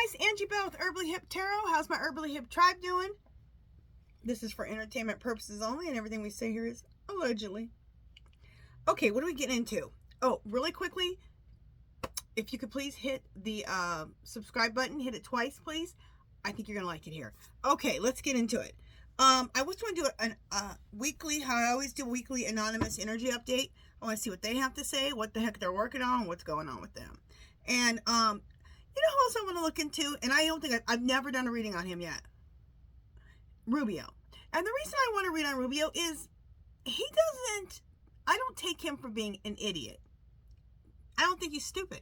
guys, Angie Bell with HerballyHipTarot. How's my HerballyHip tribe doing? This is for entertainment purposes only, and everything we say here is allegedly. Okay, what are we getting into? Oh, really quickly, if you could please hit the subscribe button, hit it twice, please. I think you're gonna like it here. Okay, let's get into it. I was going to do a weekly, how I always do, weekly anonymous energy update. I want to see what they have to say, what the heck they're working on, what's going on with them. And you know who else I want to look into? And I don't think I've never done a reading on him yet. Rubio. And the reason I want to read on Rubio is I don't take him for being an idiot. I don't think he's stupid.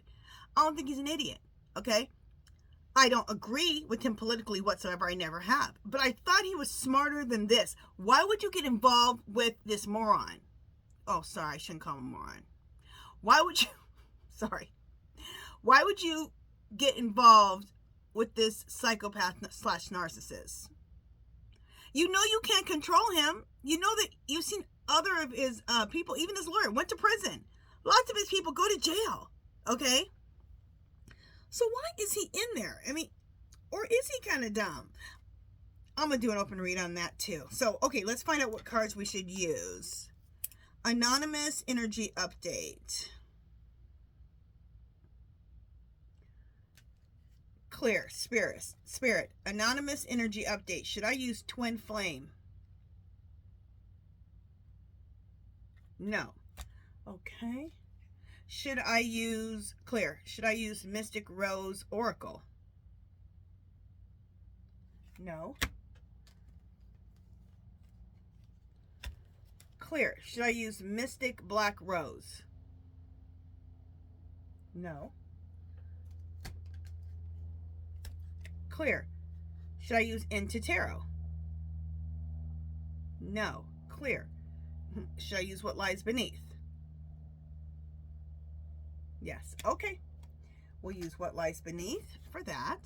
I don't think he's an idiot. Okay? I don't agree with him politically whatsoever. I never have. But I thought he was smarter than this. Why would you get involved with this moron? Oh, sorry. I shouldn't call him a moron. Why would you... Sorry. Why would you get involved with this psychopath / narcissist? You know you can't control him. You know that you've seen other of his people, even his lawyer, went to prison. Lots of his people go to jail. Okay? So why is he in there? I mean, or is he kind of dumb? I'm going to do an open read on that too. So, okay, let's find out what cards we should use. Anonymous energy update. Clear, spirit. Anonymous energy update. Should I use twin flame? No. Okay. Should I use clear? Should I use Mystic Rose Oracle? No. Clear. Should I use Mystic Black Rose? No. Clear. Should I use Into Tarot? No. Clear. Should I use What Lies Beneath? Yes. Okay. We'll use What Lies Beneath for that.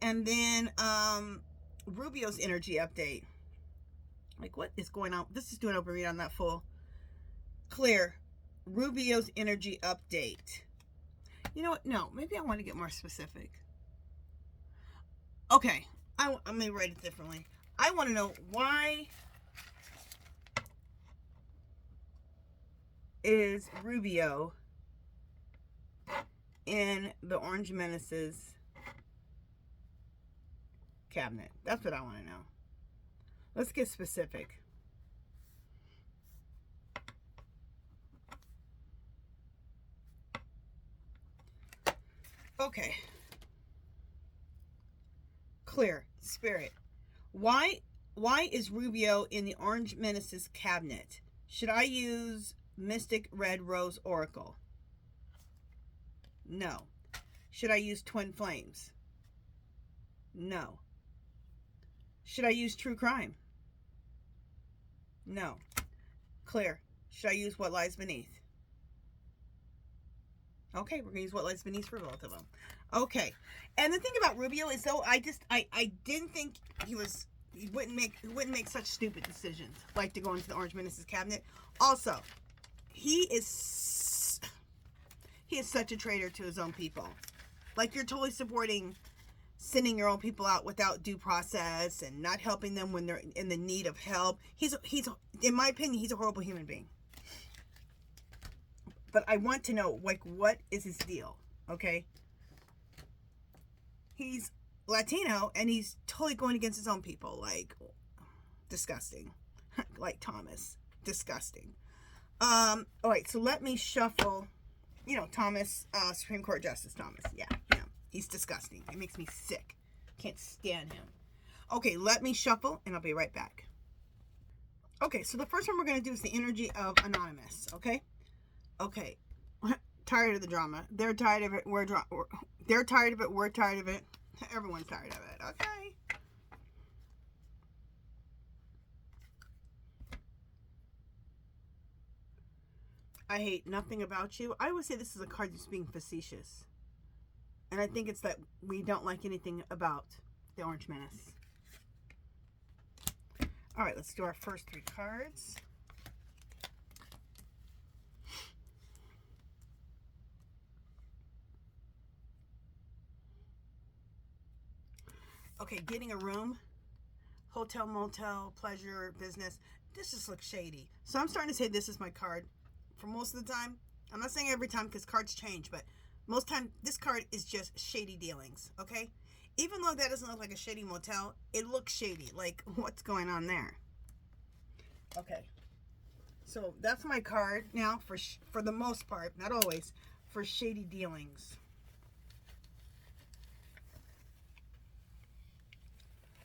And then Rubio's energy update. Like, what is going on? This is doing an open read on that full. Clear. Rubio's energy update. You know what? No, maybe I want to get more specific. Okay. I'm going to write it differently. I want to know why is Rubio in the Orange Menace's cabinet? That's what I want to know. Let's get specific. Okay. Clear. Spirit. Why is Rubio in the Orange Menace's cabinet? Should I use Mystic Red Rose Oracle? No. Should I use Twin Flames? No. Should I use True Crime? No. Clear. Should I use What Lies Beneath? Okay, we're going to use What Lies Beneath for both of them. Okay. And the thing about Rubio is, though, I didn't think he wouldn't make such stupid decisions, like to go into the Orange Menace's cabinet. Also, he is such a traitor to his own people. Like, you're totally supporting sending your own people out without due process and not helping them when they're in the need of help. He's in my opinion, he's a horrible human being. But I want to know, like, what is his deal? Okay? He's Latino and he's totally going against his own people. Like, disgusting. Like Thomas. Disgusting. All right, so let me shuffle. You know, Thomas, Supreme Court Justice Thomas. Yeah, he's disgusting. He makes me sick. Can't stand him. Okay, let me shuffle, and I'll be right back. Okay, so the first one we're going to do is the energy of Anonymous, okay? Okay. Tired of the drama. They're tired of it. They're tired of it. We're tired of it. Everyone's tired of it, okay? I hate nothing about you. I always say this is a card that's being facetious. And I think it's that we don't like anything about the Orange Menace. All right, let's do our first three cards. Okay, getting a room, hotel, motel, pleasure, business. This just looks shady. So I'm starting to say this is my card for most of the time. I'm not saying every time because cards change, but most time this card is just shady dealings, okay? Even though that doesn't look like a shady motel, it looks shady. Like, what's going on there? Okay. So that's my card now for the most part, not always, for shady dealings.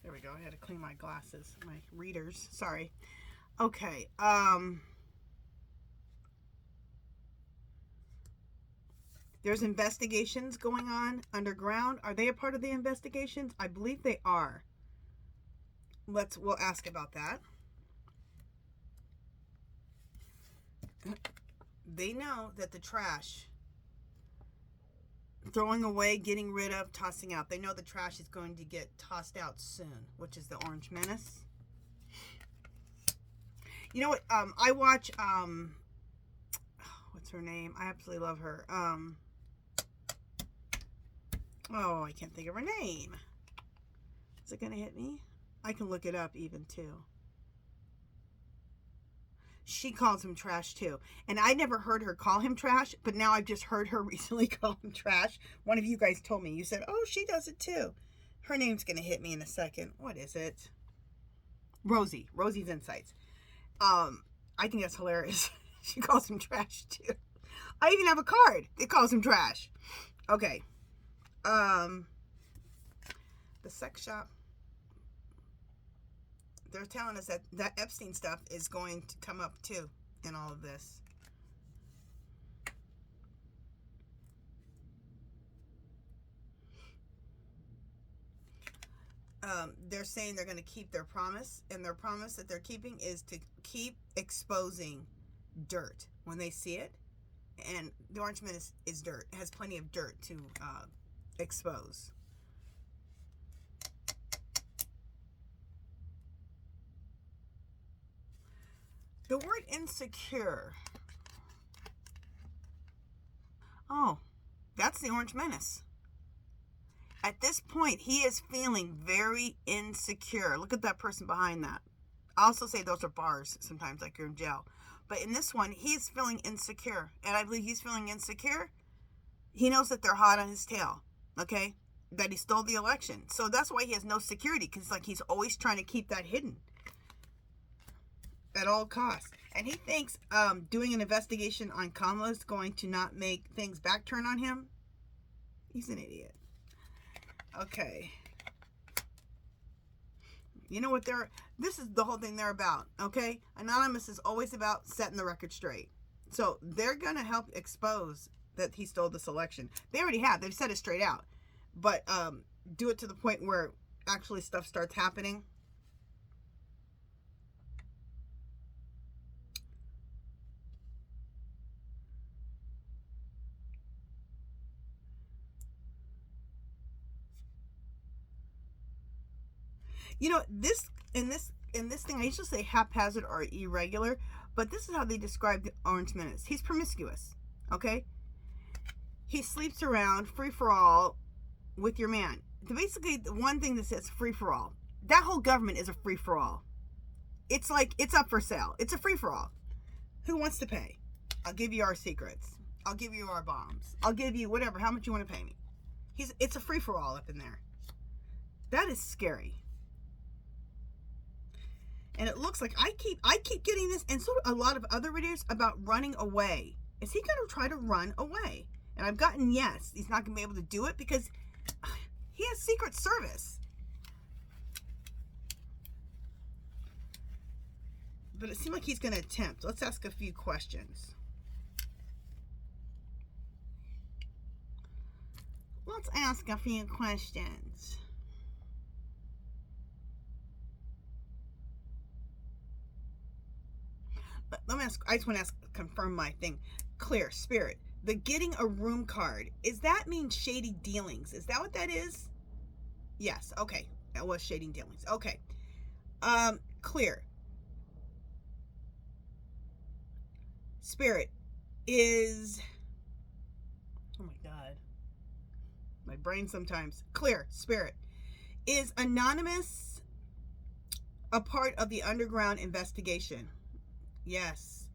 There we go. I had to clean my glasses, my readers. Sorry. Okay. There's investigations going on underground. Are they a part of the investigations? I believe they are. We'll ask about that. They know that the trash, throwing away, getting rid of, tossing out, they know the trash is going to get tossed out soon, which is the Orange Menace. You know what? I watch, what's her name? I absolutely love her. Oh, I can't think of her name. Is it going to hit me? I can look it up even too. She calls him trash too. And I never heard her call him trash, but now I've just heard her recently call him trash. One of you guys told me. You said, oh, she does it too. Her name's going to hit me in a second. What is it? Rosie. Rosie's Insights. I think that's hilarious. She calls him trash too. I even have a card that calls him trash. Okay. The sex shop. They're telling us that Epstein stuff is going to come up too in all of this. They're saying they're going to keep their promise, and their promise that they're keeping is to keep exposing dirt when they see it. And the Orange Menace is dirt. It has plenty of dirt to expose. The word insecure. Oh, that's the Orange Menace. At this point, he is feeling very insecure. Look at that person behind that. I also say those are bars sometimes, like you're in jail. But in this one, he's feeling insecure. And I believe he's feeling insecure. He knows that they're hot on his tail, okay? That he stole the election. So that's why he has no security, because like he's always trying to keep that hidden at all costs. And he thinks doing an investigation on Kamala is going to not make things back turn on him. He's an idiot. Okay. You know what this is the whole thing they're about, okay? Anonymous is always about setting the record straight. So they're going to help expose that he stole this election. They already have. They've said it straight out. But do it to the point where actually stuff starts happening. You know, in this thing, I usually say haphazard or irregular, but this is how they describe the Orange Menace. He's promiscuous, okay? He sleeps around, free for all, with your man. Basically, the one thing that says free for all. That whole government is a free for all. It's like it's up for sale. It's a free for all. Who wants to pay? I'll give you our secrets. I'll give you our bombs. I'll give you whatever. How much you want to pay me? It's a free for all up in there. That is scary. And it looks like I keep getting this, and so do a lot of other videos about running away. Is he going to try to run away? And I've gotten yes. He's not going to be able to do it because he has Secret Service. But it seems like he's going to attempt. Let's ask a few questions. Let's ask a few questions. Let me ask, I just want to confirm my thing. Clear, Spirit. The getting a room card, is that mean shady dealings? Is that what that is? Yes, okay. That was shady dealings. Okay. Clear. Spirit is, oh my God. My brain sometimes. Clear, Spirit. Is Anonymous a part of the underground investigation? Yes.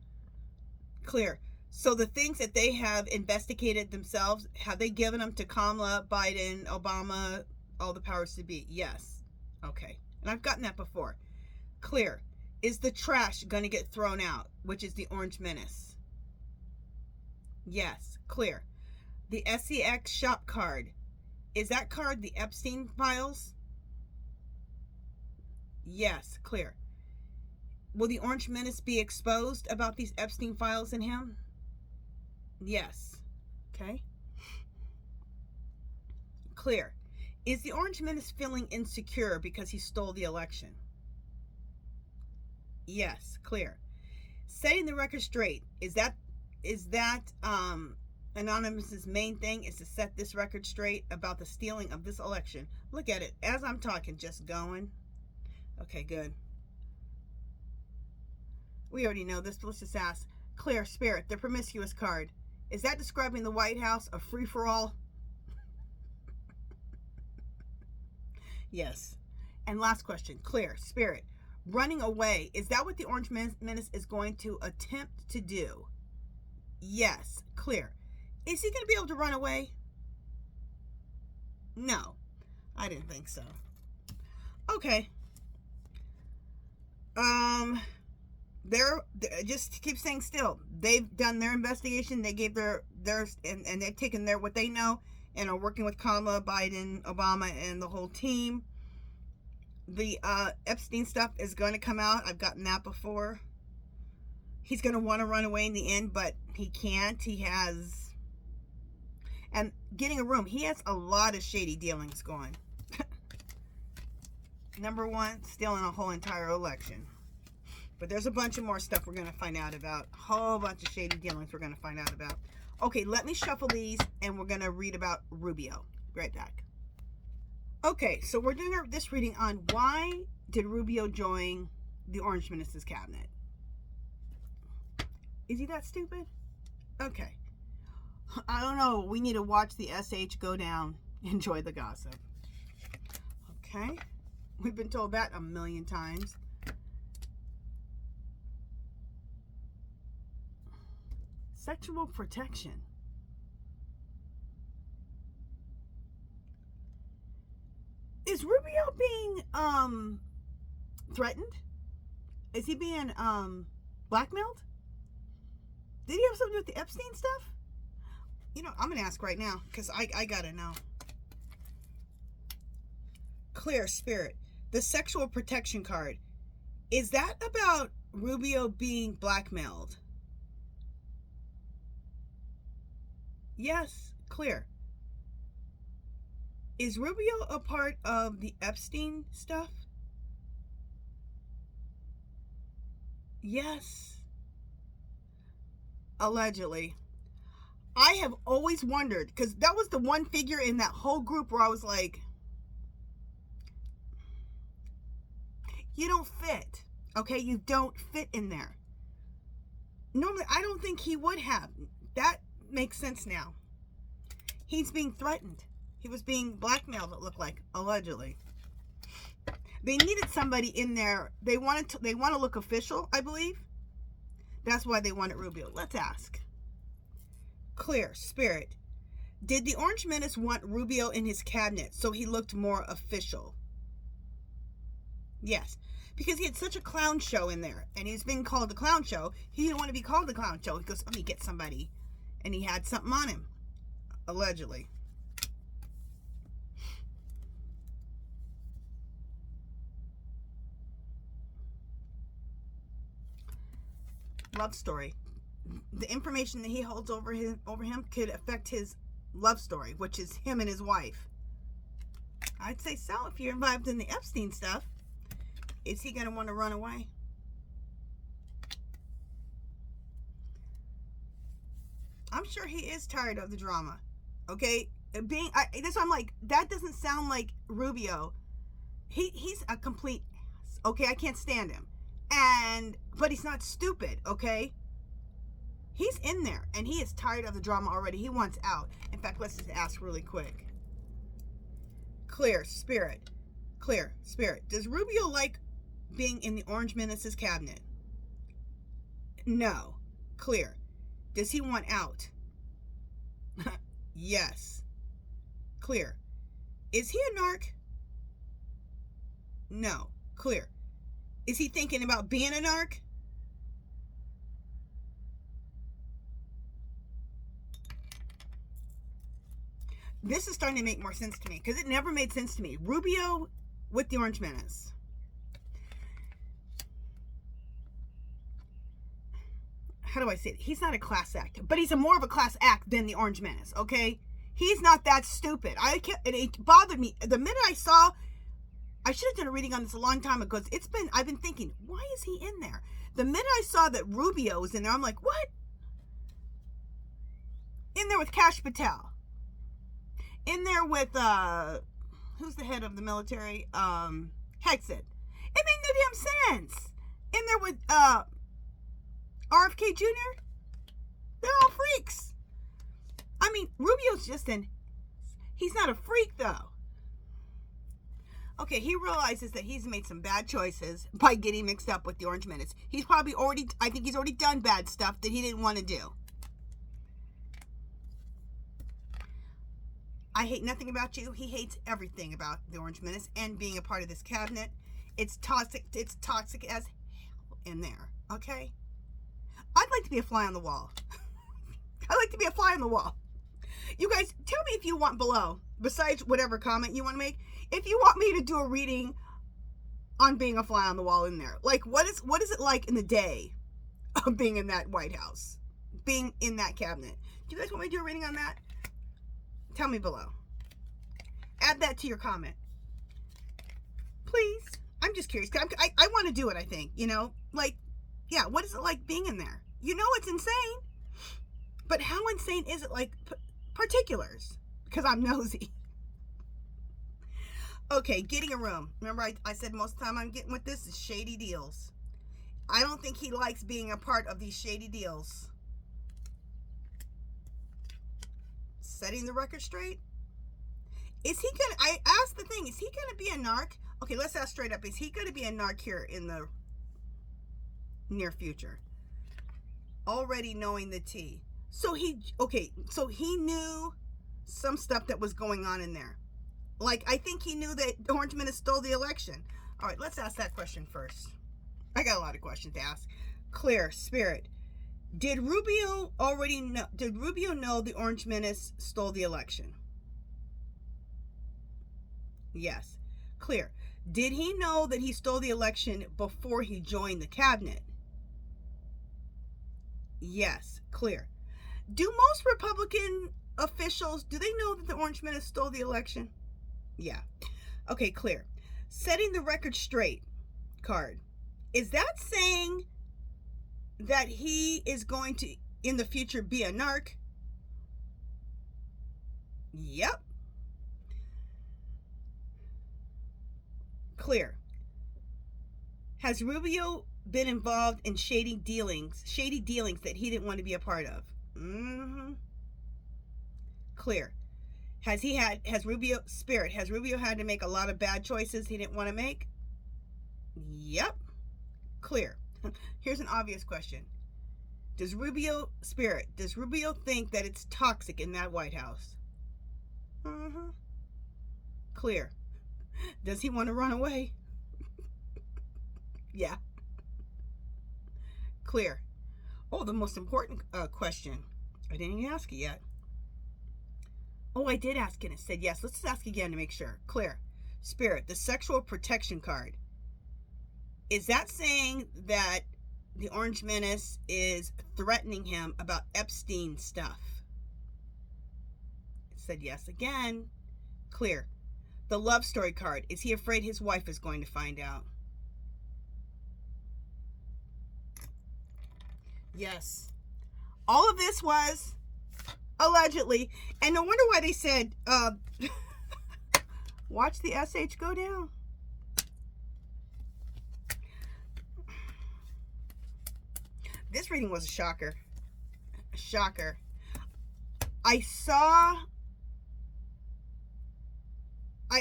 Clear. So the things that they have investigated themselves, have they given them to Kamala, Biden, Obama, all the powers to be? Yes. Okay. And I've gotten that before. Clear. Is the trash going to get thrown out, which is the Orange Menace? Yes. Clear. The SEX shop card, is that card the Epstein files? Yes. Clear. Will the Orange Menace be exposed about these Epstein files and him? Yes. Okay. Clear. Is the Orange Menace feeling insecure because he stole the election? Yes. Clear. Setting the record straight, is that Anonymous's main thing, is to set this record straight about the stealing of this election? Look at it as I'm talking, just going. Okay, good. We already know this, but let's just ask. Clear. Spirit, the promiscuous card, is that describing the White House a free-for-all? Yes. And last question. Clear. Spirit, running away, is that what the Orange Menace is going to attempt to do? Yes. Clear. Is he going to be able to run away? No. I didn't think so. Okay. They're just keep saying still. They've done their investigation. They gave their and they've taken their what they know and are working with Kamala, Biden, Obama, and the whole team. The Epstein stuff is going to come out. I've gotten that before. He's going to want to run away in the end, but he can't. He has, and getting a room. He has a lot of shady dealings going. Number one, stealing a whole entire election. But there's a bunch of more stuff we're going to find out about. A whole bunch of shady dealings we're going to find out about. Okay, let me shuffle these, and we're going to read about Rubio. Be right back. Okay, so we're doing this reading on why did Rubio join the Orange Menace's cabinet. Is he that stupid? Okay. I don't know. We need to watch the SH go down. Enjoy the gossip. Okay. We've been told that a million times. Sexual protection. Is Rubio being threatened? Is he being blackmailed? Did he have something to do with the Epstein stuff? You know, I'm gonna ask right now because I gotta know. Clear. Spirit, the sexual protection card, is that about Rubio being blackmailed? Yes. Clear. Is Rubio a part of the Epstein stuff? Yes. Allegedly. I have always wondered, because that was the one figure in that whole group where I was like, you don't fit. Okay, you don't fit in there. Normally, I don't think he would have. That makes sense now. He's being threatened. He was being blackmailed, it looked like, allegedly. They needed somebody in there. They want to look official, I believe. That's why they wanted Rubio. Let's ask. Clear. Spirit, did the Orange Menace want Rubio in his cabinet so he looked more official? Yes. Because he had such a clown show in there, and he was being called the clown show. He didn't want to be called the clown show. He goes, let me get somebody. And he had something on him, allegedly. Love story. The information that he holds over him could affect his love story, which is him and his wife. I'd say so if you're involved in the Epstein stuff. Is he going to want to run away? I'm sure he is tired of the drama. Okay? That's why I'm like, that doesn't sound like Rubio. He's a complete ass. Okay? I can't stand him. But he's not stupid, okay? He's in there, and he is tired of the drama already. He wants out. In fact, let's just ask really quick. Clear. Spirit, Clear. Spirit. Does Rubio like being in the Orange Menace's cabinet? No. Clear. Does he want out? Yes. Clear. Is he a narc? No. Clear. Is he thinking about being a narc? This is starting to make more sense to me because it never made sense to me. Rubio with the Orange Menace. How do I say it? He's not a class act, but he's more of a class act than the Orange Menace, okay? He's not that stupid. It bothered me. The minute I saw, I should have done a reading on this a long time ago. I've been thinking, why is he in there? The minute I saw that Rubio was in there, I'm like, what? In there with Kash Patel. In there with, who's the head of the military? Hexit. It made no damn sense. In there with, RFK Jr. They're all freaks. I mean, Rubio's he's not a freak though. Okay, he realizes that he's made some bad choices by getting mixed up with the Orange Menace. I think he's already done bad stuff that he didn't want to do. I hate nothing about you. He hates everything about the Orange Menace and being a part of this cabinet. It's toxic as hell in there, okay? I'd like to be a fly on the wall. I'd like to be a fly on the wall. You guys, tell me if you want below, besides whatever comment you want to make, if you want me to do a reading on being a fly on the wall in there. Like, what is it like in the day of being in that White House? Being in that cabinet. Do you guys want me to do a reading on that? Tell me below. Add that to your comment. Please. I'm just curious. I want to do it, I think. You know? Like, yeah, what is it like being in there? You know it's insane. But how insane is it? Like, particulars. Because I'm nosy. Okay, getting a room. Remember I said most of the time I'm getting with this is shady deals. I don't think he likes being a part of these shady deals. Setting the record straight. I asked the thing, is he going to be a narc? Okay, let's ask straight up. Is he going to be a narc here in the near future? Already knowing the tea. So he knew some stuff that was going on in there. Like, I think he knew that Orange Menace stole the election. All right, let's ask that question first. I got a lot of questions to ask. Clear, Spirit. Did Rubio know the Orange Menace stole the election? Yes. Clear. Did he know that he stole the election before he joined the cabinet? Yes. Clear. Do most Republican officials, do they know that the Orange Menace stole the election? Yeah. Okay, clear. Setting the record straight card. Is that saying that he is going to, in the future, be a narc? Yep. Clear. Has Rubio been involved in shady dealings that he didn't want to be a part of? Mm-hmm. Clear. Has Rubio had to make a lot of bad choices he didn't want to make? Yep. Clear. Here's an obvious question. Does Rubio think that it's toxic in that White House? Mm-hmm. Clear. Does he want to run away? Yeah. Clear. Oh, the most important question. I didn't even ask it yet. Oh, I did ask it. It said yes. Let's just ask again to make sure. Clear. Spirit, the sexual protection card. Is that saying that the Orange Menace is threatening him about Epstein stuff? It said yes again. Clear. The love story card. Is he afraid his wife is going to find out? Yes. All of this was allegedly, and no wonder why they said, watch the SH go down. This reading was a shocker. A shocker. I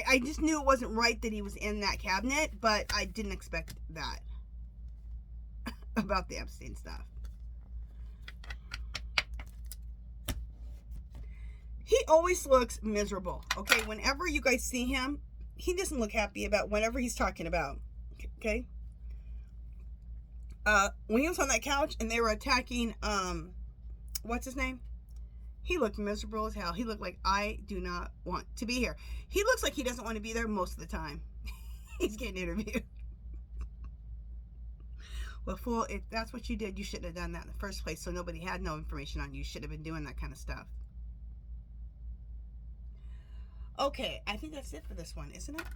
I just knew it wasn't right that he was in that cabinet, but I didn't expect that about the Epstein stuff. He always looks miserable, okay? Whenever you guys see him, he doesn't look happy about whatever he's talking about, okay? When he was on that couch and they were attacking, what's his name? He looked miserable as hell. He looked like, I do not want to be here. He looks like he doesn't want to be there most of the time. He's getting interviewed. Well, fool, if that's what you did, you shouldn't have done that in the first place, so nobody had no information on you. You should have been doing that kind of stuff. Okay, I think that's it for this one, isn't it?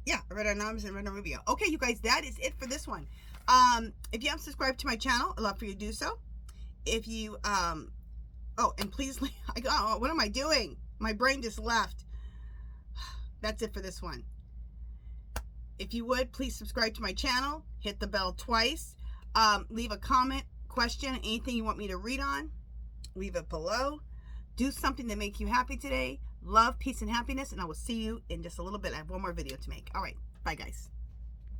Yeah, I read Anonymous and read Rubio. Okay, you guys, that is it for this one. If you haven't subscribed to my channel, I'd love for you to do so. If you, oh, and please, what am I doing? My brain just left. That's it for this one. If you would, please subscribe to my channel. Hit the bell twice. Leave a comment, question, anything you want me to read on. Leave it below. Do something to make you happy today. Love, peace, and happiness. And I will see you in just a little bit. I have one more video to make. All right. Bye, guys.